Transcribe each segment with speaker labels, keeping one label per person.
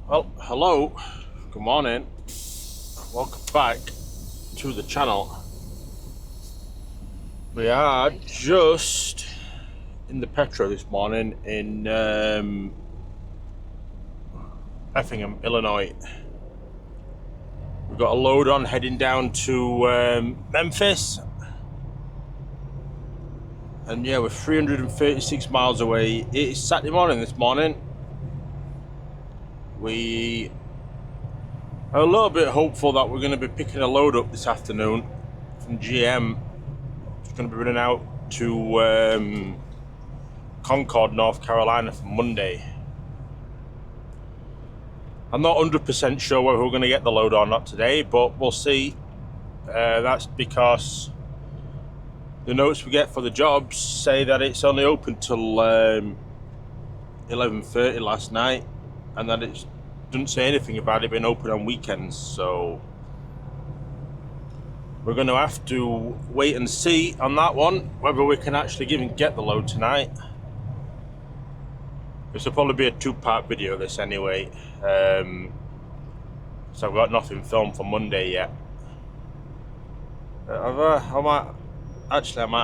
Speaker 1: Well, hello, good morning, welcome back to the channel. We are just in the petrol this morning in Effingham, Illinois. We've got a load on heading down to Memphis. And yeah, we're 336 miles away. It is Saturday morning this morning. We are a little bit hopeful that we're going to be picking a load up this afternoon from GM. It's going to be running out to Concord, North Carolina for Monday. I'm not 100% sure whether we're going to get the load or not today, but we'll see. That's because the notes we get for the jobs say that it's only open till 11:30 last night, and that it doesn't say anything about it being open on weekends. So we're going to have to wait and see on that one whether we can actually even get the load tonight. This will probably be a two-part video, this anyway. So I've got nothing filmed for Monday yet. I might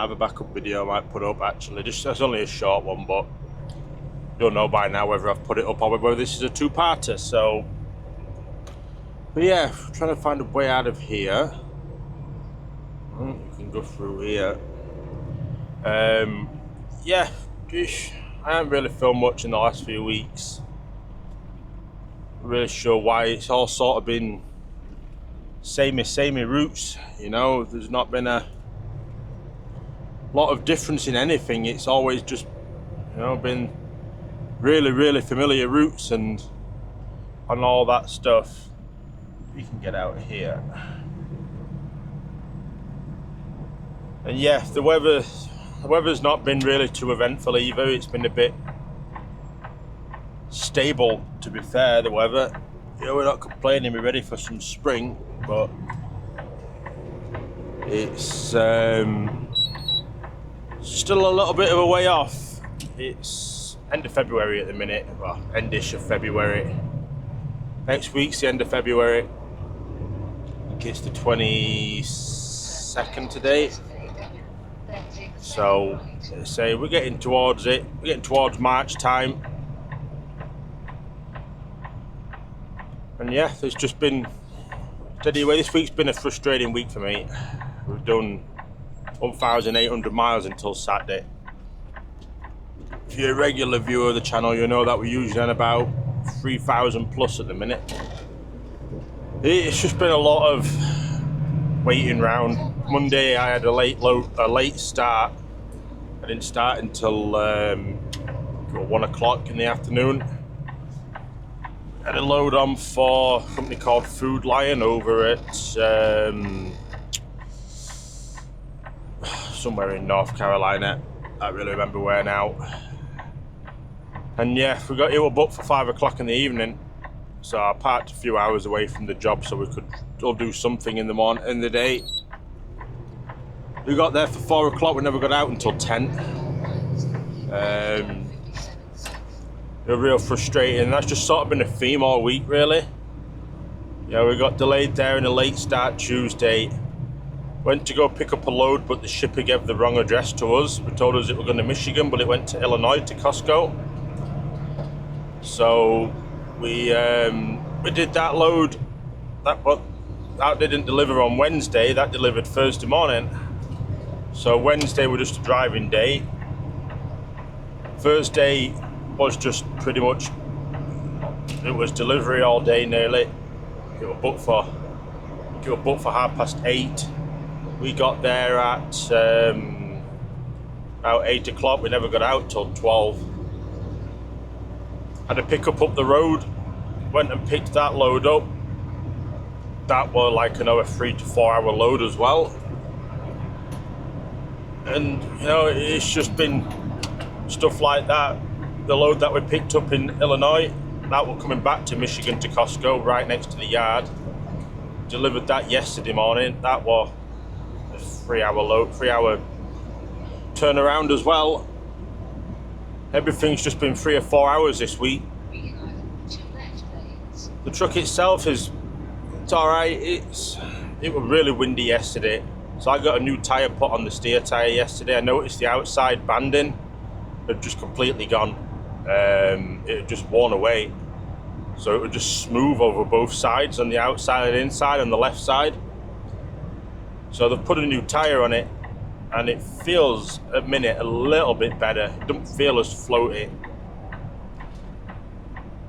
Speaker 1: have a backup video I might put up actually. Just it's only a short one, but you'll know by now whether I've put it up or whether this is a two-parter. So, but yeah, trying to find a way out of here. You can go through here. Yeah, I haven't really filmed much in the last few weeks. Not really sure why. It's all sort of been samey routes, you know. There's not been a lot of difference in anything. It's always just, you know, been really familiar routes and all that stuff. You can get out here. And yeah, the weather's not been really too eventful either. It's been a bit stable, to be fair, the weather. You know, we're not complaining, we're ready for some spring, but it's still a little bit of a way off. It's end of February at the minute, well, endish of February. Next week's the end of February. I think it's the 22nd today. So, say we're getting towards it. We're getting towards March time. And yeah, there's just been anyway. This week's been a frustrating week for me. We've done 1,800 miles until Saturday. If you're a regular viewer of the channel, you know that we're usually on about 3,000 plus at the minute. It's just been a lot of waiting round. Monday I had a late start. I didn't start until 1 o'clock in the afternoon. Had a load on for a company called Food Lion over at somewhere in North Carolina. I don't really remember where now. And yeah, we were booked for 5 o'clock in the evening. So I parked a few hours away from the job so we could all do something in the day. We got there for 4 o'clock, we never got out until 10. Real frustrating. That's just sort of been a theme all week, really. Yeah, we got delayed there in a late start Tuesday. Went to go pick up a load, but the shipper gave the wrong address to us. We told us it was going to Michigan, but it went to Illinois, to Costco. So we did that load. That didn't deliver on Wednesday. That delivered Thursday morning. So Wednesday was just a driving day. Thursday was just pretty much, it was delivery all day nearly. It was booked for 8:30. We got there at about 8 o'clock. We never got out till 12. Had to pick up the road. Went and picked that load up. That was like another 3 to 4 hour load as well. And you know, it's just been stuff like that. The load that we picked up in Illinois, that was coming back to Michigan to Costco, right next to the yard. Delivered that yesterday morning. That was a 3 hour turnaround as well. Everything's just been 3 or 4 hours this week. The truck itself it's alright. It was really windy yesterday, so I got a new tyre put on the steer tyre yesterday. I noticed the outside banding had just completely gone. It had just worn away, so it would just smooth over both sides, on the outside and inside, and the left side. So they've put a new tyre on it, and it feels at minute a little bit better. It doesn't feel as floaty.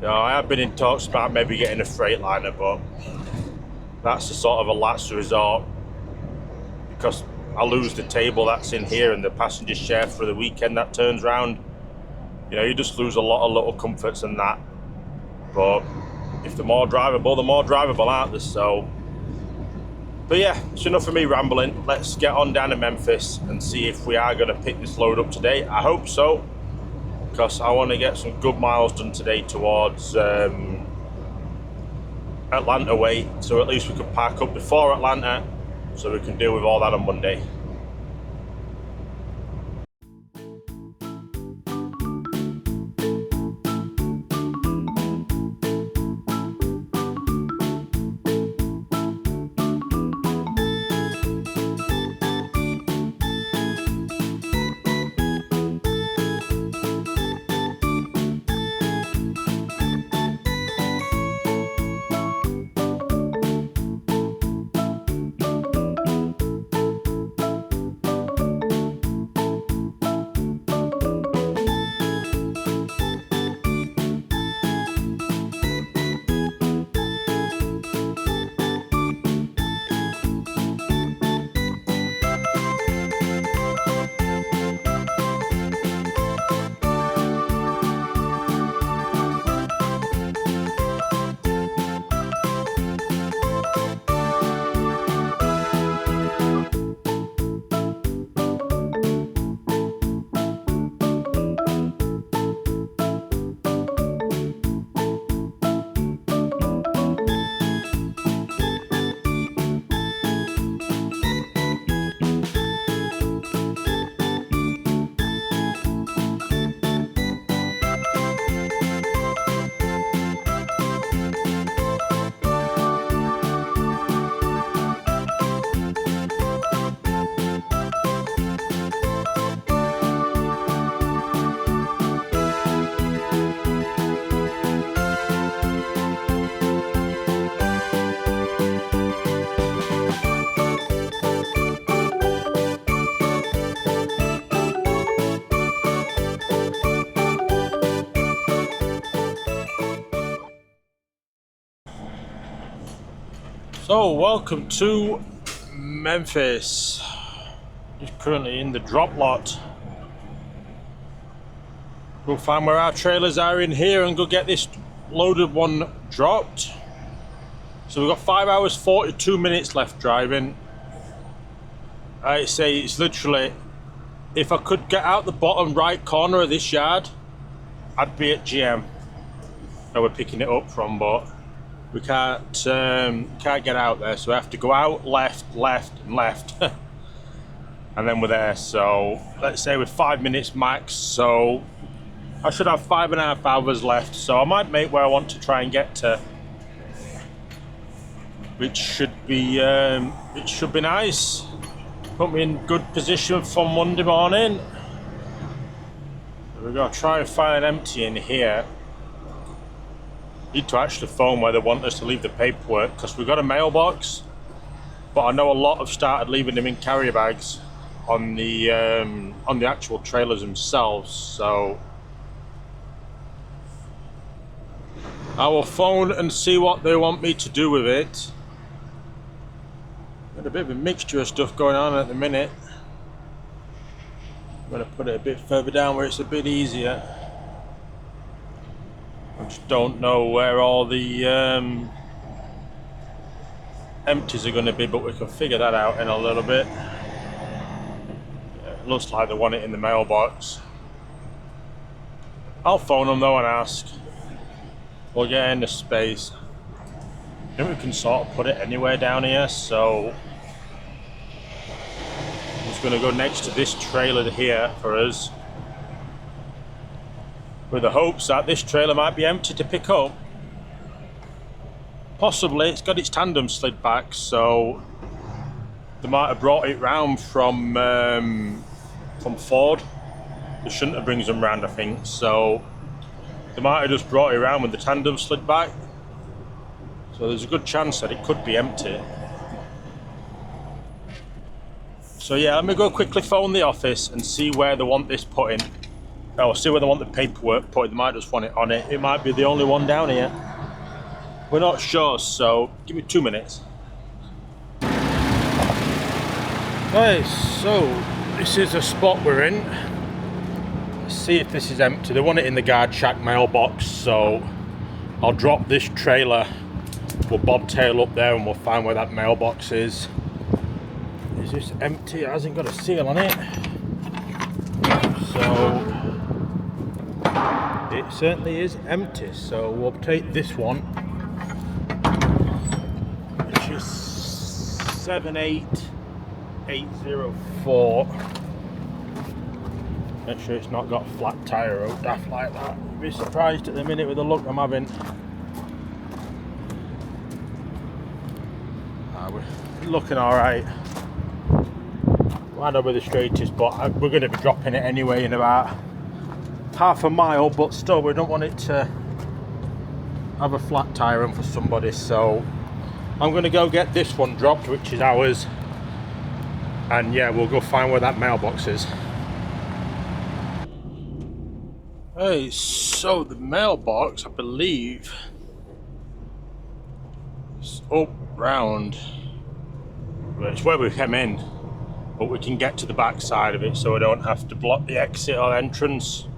Speaker 1: You know, I have been in talks about maybe getting a Freightliner, but that's a sort of a last resort, because I lose the table that's in here and the passenger share for the weekend that turns round. You know, you just lose a lot of little comforts and that. But if they're more drivable, aren't they? So, but yeah, it's enough of me rambling. Let's get on down to Memphis and see if we are going to pick this load up today. I hope so, because I want to get some good miles done today towards Atlanta way, so at least we can park up before Atlanta, so we can deal with all that on Monday. So, welcome to Memphis. Just currently in the drop lot. We'll find where our trailers are in here and go get this loaded one dropped. So we've got 5 hours 42 minutes left driving. I say it's literally, if I could get out the bottom right corner of this yard, I'd be at GM. Now we're picking it up from, but we can't get out there, so we have to go out, left, and left. And then we're there. So let's say with 5 minutes max, so I should have 5.5 hours left, so I might make where I want to try and get to, which should be nice. Put me in good position for Monday morning. We're gonna try and find an empty in here. Need to actually phone where they want us to leave the paperwork, because we've got a mailbox, but I know a lot have started leaving them in carrier bags on the actual trailers themselves. So I will phone and see what they want me to do with it. Got a bit of a mixture of stuff going on at the minute. I'm going to put it a bit further down where it's a bit easier. I just don't know where all the empties are going to be, but we can figure that out in a little bit. Yeah, it looks like they want it in the mailbox. I'll phone them though and ask. We'll get in the space. I think we can sort of put it anywhere down here, so I'm just going to go next to this trailer here for us, with the hopes that this trailer might be empty to pick up. Possibly, it's got its tandem slid back, so they might have brought it round from Ford. They shouldn't have brings them round, I think, so they might have just brought it around with the tandem slid back. So there's a good chance that it could be empty. So yeah, let me go quickly phone the office and see where they want this put in. Oh, see where they want the paperwork put in. They might just want it on it. It might be the only one down here. We're not sure, so give me 2 minutes. Right, so this is the spot we're in. Let's see if this is empty. They want it in the guard shack mailbox, so I'll drop this trailer. We'll bobtail up there and we'll find where that mailbox is. Is this empty? It hasn't got a seal on it. So it certainly is empty. So we'll take this one, which is 78804. Make sure it's not got a flat tyre or daft like that. You'd be surprised at the minute with the look I'm having. We're looking alright. Might not be the straightest, but we're going to be dropping it anyway in about half a mile, but still we don't want it to have a flat tyre in for somebody, so I'm going to go get this one dropped, which is ours, and yeah, we'll go find where that mailbox is. Hey, so the mailbox, I believe, is up round. It's where we came in, but we can get to the back side of it, so we don't have to block the exit or entrance.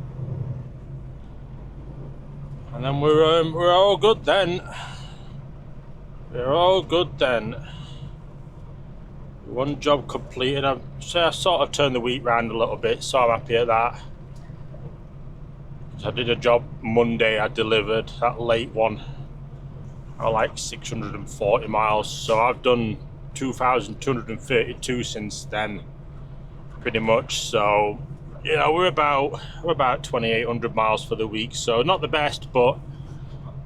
Speaker 1: And then we're all good then. We're all good then. One job completed. I sort of turned the wheat round a little bit, so I'm happy at that. I did a job Monday, I delivered that late one. I like 640 miles, so I've done 2,232 since then, pretty much. So, you know, we're about 2,800 miles for the week, so not the best, but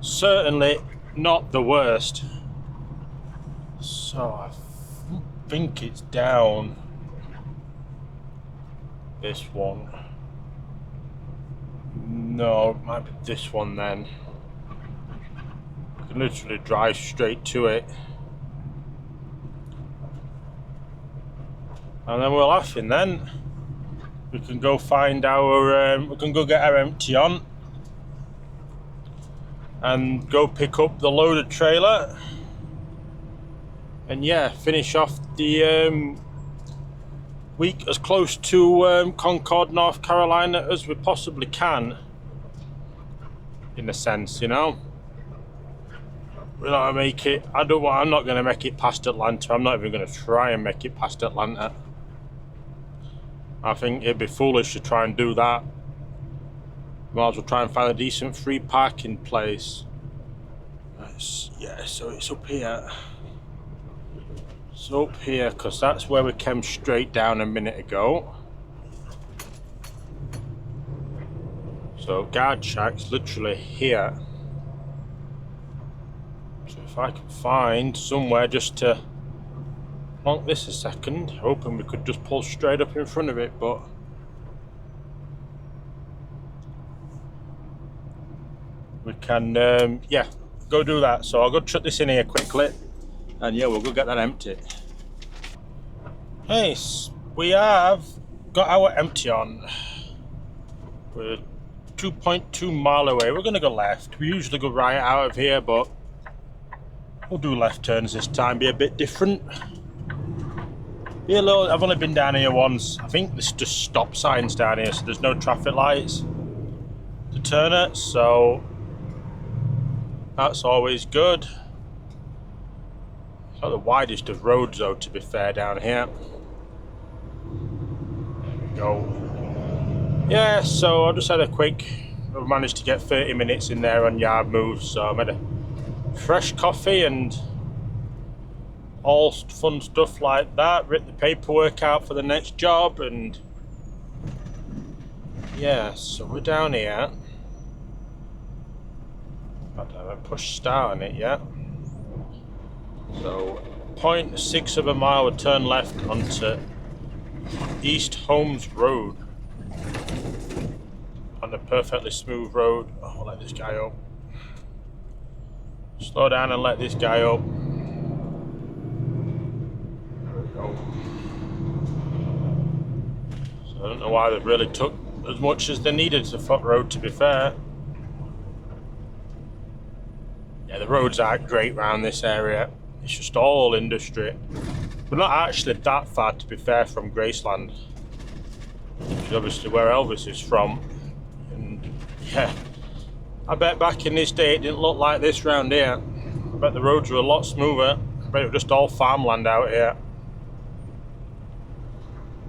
Speaker 1: certainly not the worst. So I think it's down this one. No, it might be this one then. I can literally drive straight to it. And then we're laughing then. We can go find our, we can go get our empty on and go pick up the loaded trailer. And yeah, finish off the week as close to Concord, North Carolina as we possibly can. In a sense, you know. We're not gonna make it. I'm not going to make it past Atlanta. I'm not even going to try and make it past Atlanta. I think it'd be foolish to try and do that. Might as well try and find a decent free parking place. Yeah, so it's up here. It's up here because that's where we came straight down a minute ago. So guard shack's literally here. So if I can find somewhere just to plonk this a second, hoping we could just pull straight up in front of it, but we can, yeah, go do that. So I'll go chuck this in here quickly, and yeah, we'll go get that empty. Hey, we have got our empty on. We're 2.2 mile away. We're gonna go left. We usually go right out of here, but we'll do left turns this time, be a bit different. Be a little, I've only been down here once. I think there's just stop signs down here, so there's no traffic lights to turn at, so that's always good. It's not the widest of roads though, to be fair, down here. There we go. Yeah, so I just had a quick, I managed to get 30 minutes in there on yard moves, so I made a fresh coffee and all fun stuff like that. Written the paperwork out for the next job, and yeah, so we're down here. I haven't pushed start on it yet. So 0.6 of a mile, we turn left onto East Holmes Road. On a perfectly smooth road. Oh, I'll let this guy up. Slow down and let this guy up. There we go. So I don't know why they really took as much as they needed to foot road, to be fair. Yeah, the roads aren't great around this area. It's just all industry. We're not actually that far, to be fair, from Graceland, which is obviously where Elvis is from. And yeah, I bet back in this day it didn't look like this round here. I bet the roads were a lot smoother. I bet it was just all farmland out here.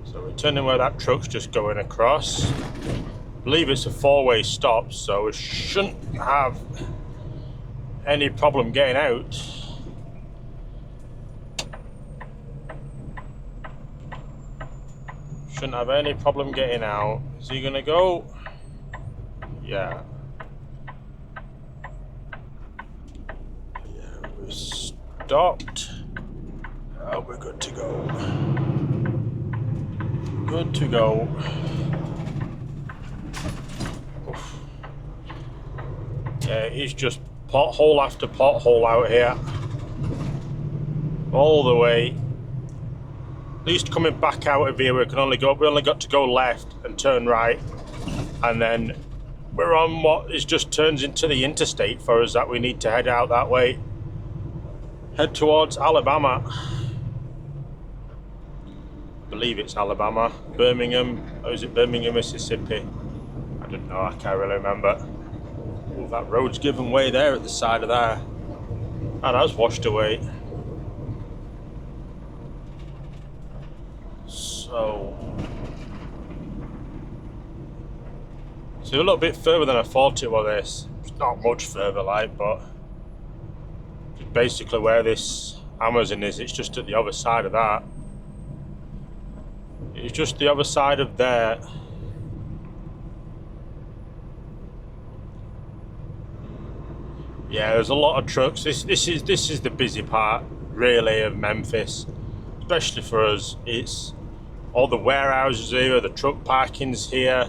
Speaker 1: So we're turning where that truck's just going across. I believe it's a four-way stop, so we shouldn't have any problem getting out. Shouldn't have any problem getting out. Is he gonna go? Yeah. Yeah, we're stopped. Oh, we're good to go. Good to go. Oof. Yeah, he's just pothole after pothole out here. All the way. At least coming back out of here, we only got to go left and turn right, and then we're on what is just turns into the interstate for us that we need to head out that way. Head towards Alabama. I believe it's Alabama, Birmingham, or is it Birmingham, Mississippi? I don't know, I can't really remember. Oh, that road's given way there at the side of there. And that's washed away. So a little bit further than I thought it was this. It's not much further like, but basically where this Amazon is, it's just at the other side of that. It's just the other side of there. Yeah, there's a lot of trucks. This is the busy part, really, of Memphis, especially for us. It's all the warehouses here, the truck parkings here,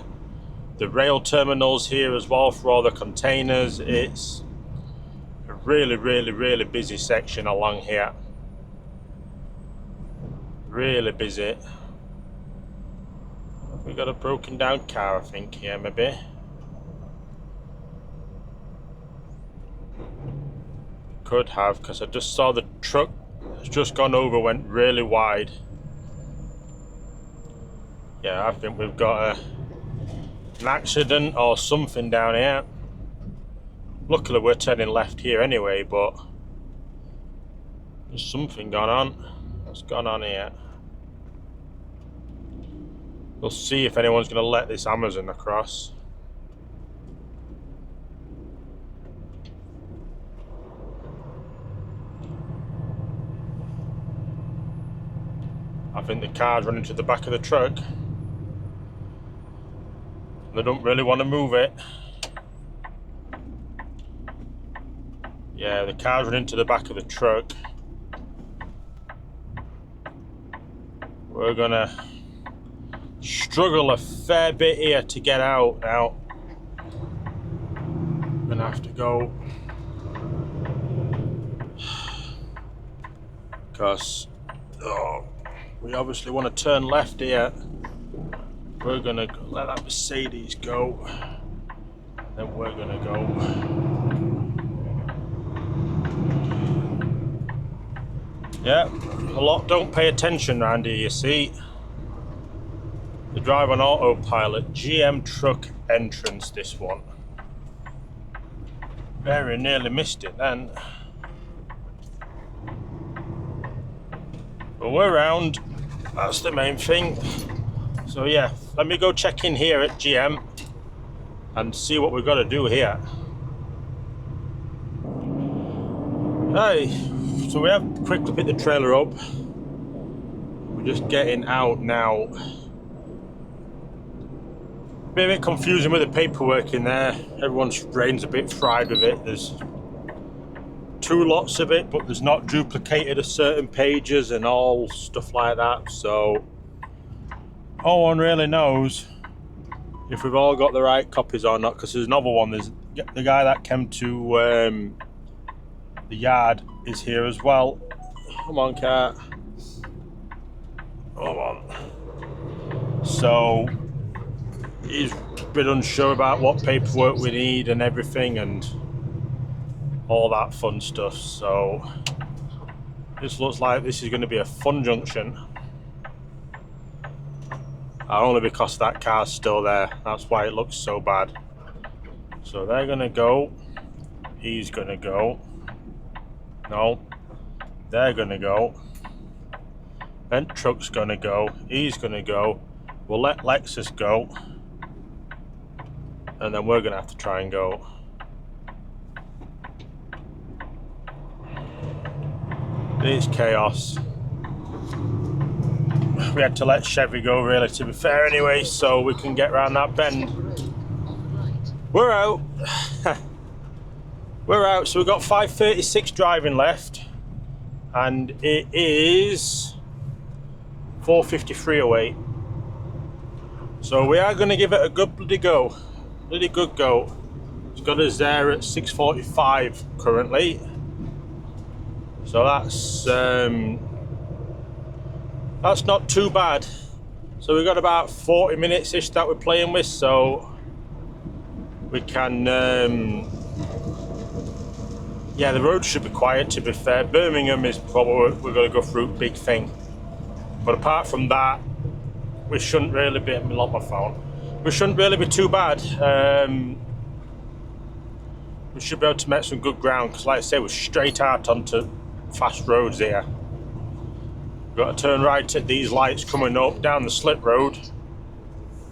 Speaker 1: the rail terminals here as well for all the containers. It's a really busy section along here. Really busy. We got a broken down car, I think, here maybe. Could have, because I just saw the truck that's just gone over went really wide. Yeah, I think we've got an accident or something down here. Luckily we're turning left here anyway, but there's something gone on. What's gone on here? We'll see if anyone's going to let this Amazon across. I think the car's running to the back of the truck. They don't really want to move it. Yeah, the car's running to the back of the truck. We're gonna struggle a fair bit here to get out now. I'm gonna have to go because we obviously want to turn left here. We're gonna let that Mercedes go, then we're gonna go. Yeah, a lot don't pay attention around here, you see. They drive on autopilot. GM truck entrance, this one. Very nearly missed it then. But we're around, that's the main thing. So yeah, let me go check in here at GM and see what we've got to do here. Hey, so we have quickly picked the trailer up. We're just getting out now. Bit a bit confusing with the paperwork in there. Everyone's brain's a bit fried with it. There's two lots of it, but there's not duplicated of certain pages and all stuff like that. So no one really knows if we've all got the right copies or not, because there's another one. There's the guy that came to the yard is here as well. Come on, cat. Come on. So he's a bit unsure about what paperwork we need and everything and all that fun stuff. So this looks like this is going to be a fun junction. Only because that car's still there. That's why it looks so bad. So they're going to go. He's going to go. No. They're going to go. Then truck's going to go. He's going to go. We'll let Lexus go. And then we're going to have to try and go. It's chaos. We had to let Chevy go, really, to be fair, anyway, so we can get around that bend. We're out. We're out. So we've got 5:36 driving left, and it is 4:53 away. So we are going to give it a good bloody go. Bloody good go. It's got us there at 6:45 currently. So that's not too bad. So we've got about 40 minutes ish that we're playing with, so we can yeah, the road should be quiet, to be fair. Birmingham is probably we're going to go through big thing, but apart from that we shouldn't really be, lock my phone, we shouldn't really be too bad. We should be able to make some good ground, because like I say, we're straight out onto fast roads here. Got to turn right at these lights coming up down the slip road,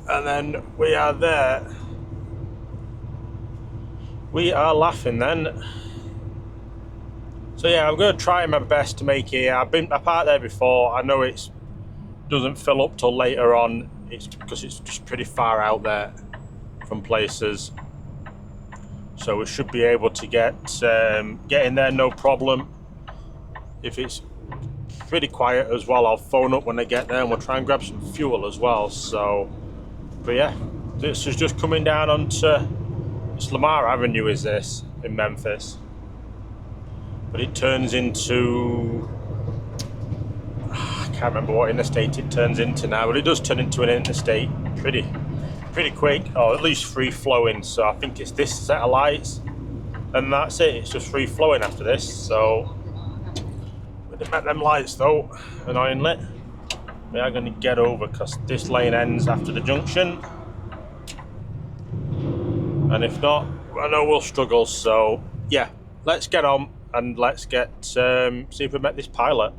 Speaker 1: and then we are there. We are laughing then. So yeah, I'm going to try my best to make it. I parked there before. I know it doesn't fill up till later on. It's because it's just pretty far out there from places. So we should be able to get in there no problem. If it's pretty quiet as well, I'll phone up when I get there and we'll try and grab some fuel as well. So, but yeah, this is just coming down onto Lamar Avenue, is this, in Memphis. But it turns into, I can't remember what interstate it turns into now, but it does turn into an interstate pretty quick, or at least free flowing. So I think it's this set of lights and that's it. It's just free flowing after this. So we didn't make them lights though, annoyingly. We are going to get over because this lane ends after the junction, and if not, I know we'll struggle. So yeah, let's get on and let's get see if we met this pilot.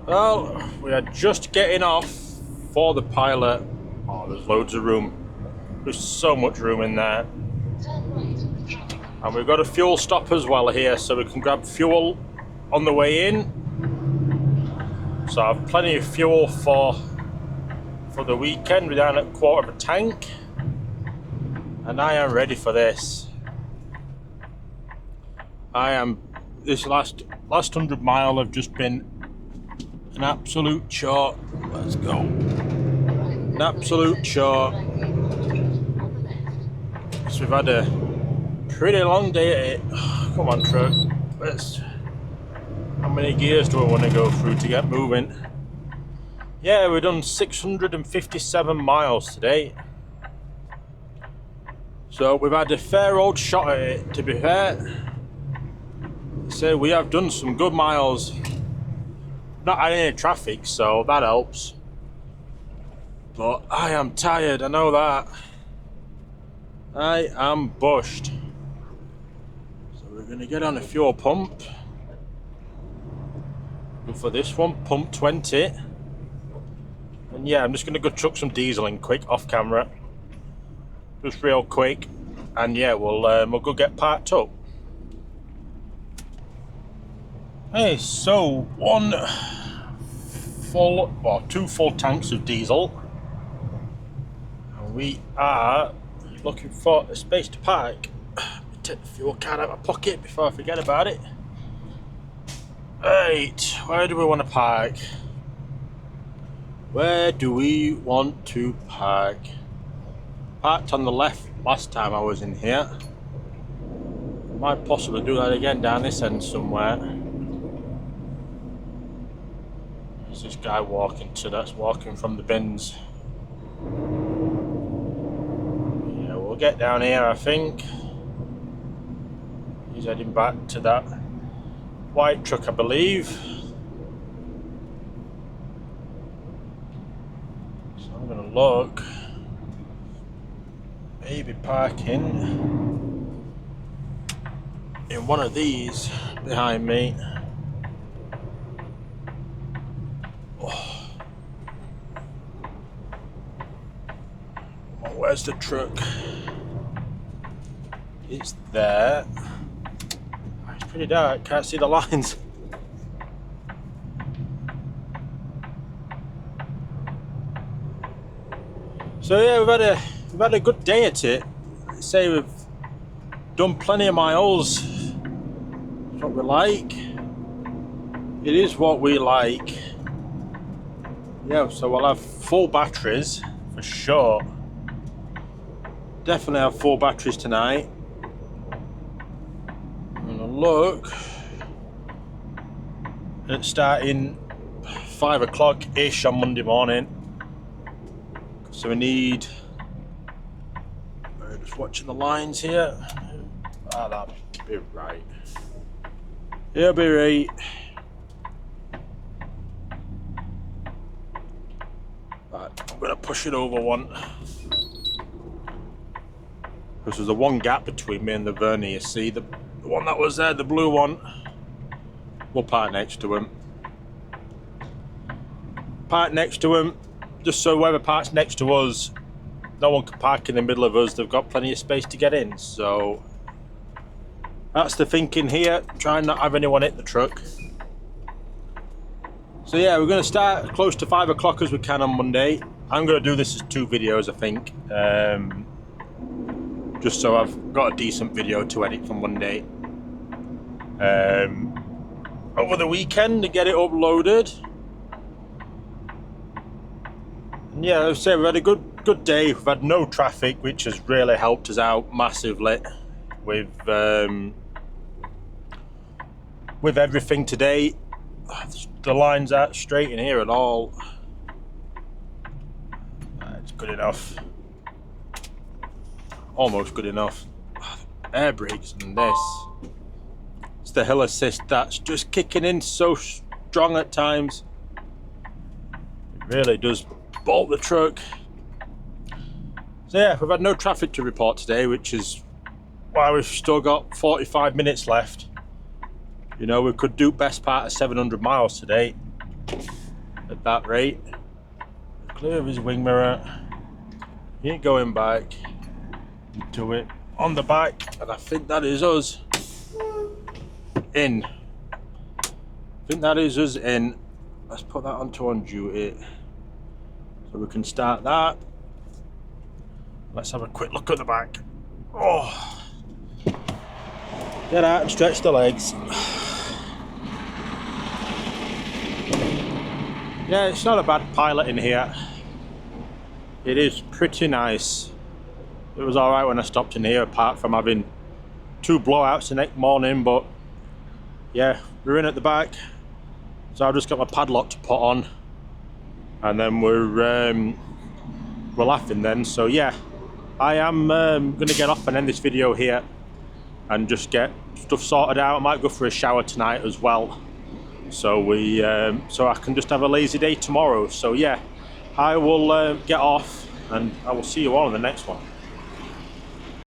Speaker 1: Well, we are just getting off for the pilot. Oh, there's loads of room. There's so much room in there. And we've got a fuel stop as well here, so we can grab fuel on the way in. So I have plenty of fuel for the weekend. We're down at a quarter of a tank. And I am ready for this. This last 100 mile have just been an absolute chore. Let's go. An absolute chore. So we've had a pretty long day at it. Come on, truck. How many gears do I want to go through to get moving? Yeah, we've done 657 miles today. So we've had a fair old shot at it, to be fair. So we have done some good miles. Not had any traffic, so that helps. But I am tired, I know that. I am bushed. So we're going to get on a fuel pump. Go for this one, pump 20. And yeah, I'm just going to go chuck some diesel in quick, off camera. Just real quick. And yeah, we'll go get parked up. Hey, so two full tanks of diesel. And we are looking for a space to park. Take the fuel card out of my pocket before I forget about it. Right, where do we want to park? Where do we want to park? Parked on the left last time I was in here. Might possibly do that again down this end somewhere. There's this guy walking that's walking from the bins. Yeah, we'll get down here, I think. He's heading back to that white truck, I believe. So I'm gonna look. Maybe parking in one of these behind me. Oh. Oh, where's the truck? It's there. Oh, it's pretty dark, can't see the lines. So yeah, we've had a good day at it. Say we've done plenty of miles. It's what we like. It is what we like. Yeah, so we'll have full batteries for sure. Definitely have full batteries tonight. I'm gonna look at starting 5 o'clock ish on Monday morning. So we need. Just watching the lines here. Ah, that'll be right. It'll be right. Right, I'm gonna push it over one. Because there's a one gap between me and the vernier. You see the one that was there, the blue one. We'll park next to him. Park next to him, just so whoever parks next to us, no one can park in the middle of us. They've got plenty of space to get in. So that's the thinking here. Try and not have anyone hit the truck. So yeah, we're going to start close to 5 o'clock as we can on Monday. I'm going to do this as 2 videos, I think. Just so I've got a decent video to edit for Monday. Over the weekend to get it uploaded. And yeah, I'd say we've had a good day. We've had no traffic, which has really helped us out massively with everything today. The lines aren't straight in here at all. It's good enough. Almost good enough. Air brakes and this. It's the hill assist that's just kicking in so strong at times. It really does bolt the truck. So yeah, we've had no traffic to report today, which is why we've still got 45 minutes left. You know, we could do best part of 700 miles today. at that rate. Clear of his wing mirror. He ain't going back into it on the back, and I think that is us in. I think that is us in. Let's put that onto on duty so we can start that. Let's have a quick look at the back. Oh, get out and stretch the legs. Yeah, it's not a bad pilot in here. It is pretty nice. It was alright when I stopped in here, apart from having 2 blowouts the next morning, but yeah, we're in at the back. So I've just got my padlock to put on, and then we're laughing then. So yeah, I am going to get off and end this video here and just get stuff sorted out. I might go for a shower tonight as well, so so I can just have a lazy day tomorrow. So yeah, I will get off, and I will see you all in the next one.